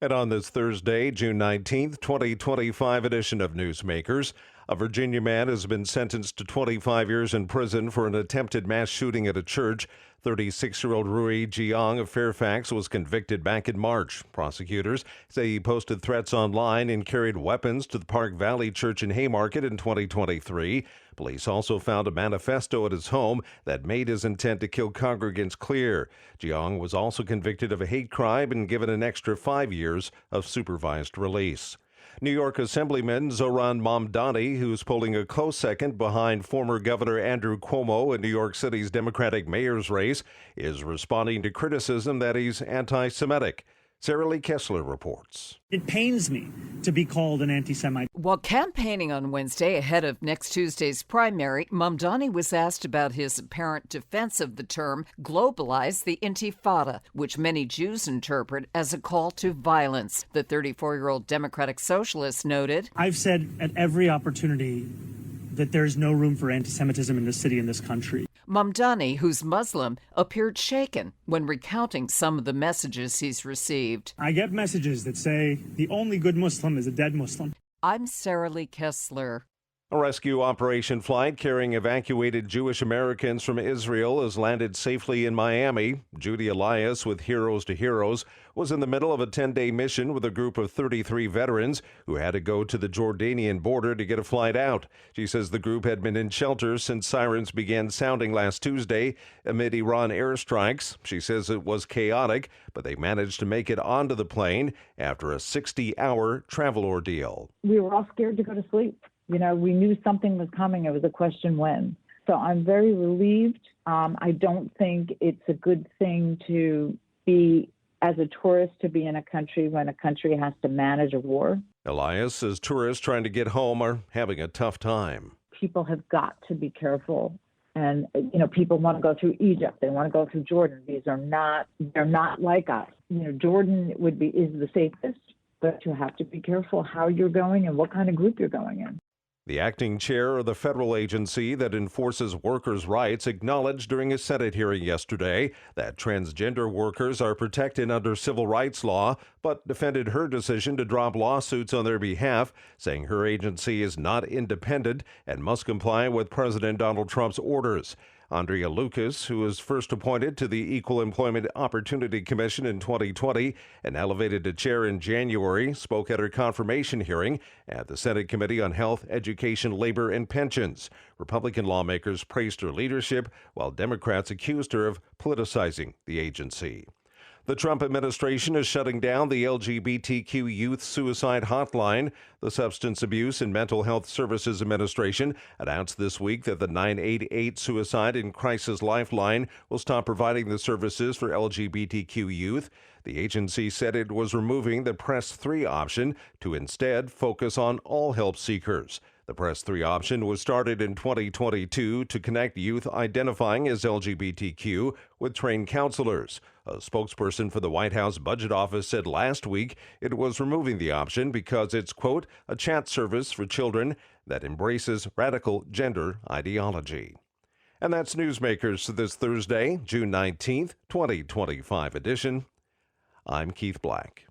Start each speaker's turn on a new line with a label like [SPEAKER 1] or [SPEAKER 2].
[SPEAKER 1] And on this Thursday, June 19th, 2025 edition of Newsmakers, a Virginia man has been sentenced to 25 years in prison for an attempted mass shooting at a church. 36-year-old Rui Jiang of Fairfax was convicted back in March. Prosecutors say he posted threats online and carried weapons to the Park Valley Church in Haymarket in 2023. Police also found a manifesto at his home that made his intent to kill congregants clear. Jiang was also convicted of a hate crime and given an extra 5 years of supervised release. New York Assemblyman Zohran Mamdani, who's polling a close second behind former Governor Andrew Cuomo in New York City's Democratic mayor's race, is responding to criticism that he's anti-Semitic. Sarah Lee Kessler reports.
[SPEAKER 2] It pains me to be called an anti-Semite.
[SPEAKER 3] While campaigning on Wednesday ahead of next Tuesday's primary, Mamdani was asked about his apparent defense of the term globalize the Intifada, which many Jews interpret as a call to violence. The 34-year-old Democratic Socialist noted,
[SPEAKER 2] I've said at every opportunity that there's no room for anti-Semitism in this city, in this country.
[SPEAKER 3] Mamdani, who's Muslim, appeared shaken when recounting some of the messages he's received.
[SPEAKER 2] I get messages that say the only good Muslim is a dead Muslim.
[SPEAKER 3] I'm Sarah Lee Kessler.
[SPEAKER 1] A rescue operation flight carrying evacuated Jewish Americans from Israel has landed safely in Miami. Judy Elias with Heroes to Heroes was in the middle of a 10-day mission with a group of 33 veterans who had to go to the Jordanian border to get a flight out. She says the group had been in shelter since sirens began sounding last Tuesday amid Iran airstrikes. She says it was chaotic, but they managed to make it onto the plane after a 60-hour travel ordeal.
[SPEAKER 4] We were all scared to go to sleep. You know, we knew something was coming. It was a question when. So I'm very relieved. I don't think it's a good thing to be, as a tourist, to be in a country when a country has to manage a war.
[SPEAKER 1] Elias says tourists trying to get home are having a tough time.
[SPEAKER 4] People have got to be careful. And, you know, people want to go through Egypt. They want to go through Jordan. They're not like us. You know, Jordan is the safest, but you have to be careful how you're going and what kind of group you're going in.
[SPEAKER 1] The acting chair of the federal agency that enforces workers' rights acknowledged during a Senate hearing yesterday that transgender workers are protected under civil rights law, but defended her decision to drop lawsuits on their behalf, saying her agency is not independent and must comply with President Donald Trump's orders. Andrea Lucas, who was first appointed to the Equal Employment Opportunity Commission in 2020 and elevated to chair in January, spoke at her confirmation hearing at the Senate Committee on Health, Education, Labor, and Pensions. Republican lawmakers praised her leadership, while Democrats accused her of politicizing the agency. The Trump administration is shutting down the LGBTQ youth suicide hotline. The Substance Abuse and Mental Health Services Administration announced this week that the 988 Suicide and Crisis Lifeline will stop providing the services for LGBTQ youth. The agency said it was removing the Press 3 option to instead focus on all help seekers. The Press 3 option was started in 2022 to connect youth identifying as LGBTQ with trained counselors. A spokesperson for the White House Budget Office said last week it was removing the option because it's, quote, a chat service for children that embraces radical gender ideology. And that's Newsmakers this Thursday, June 19th, 2025 edition. I'm Keith Black.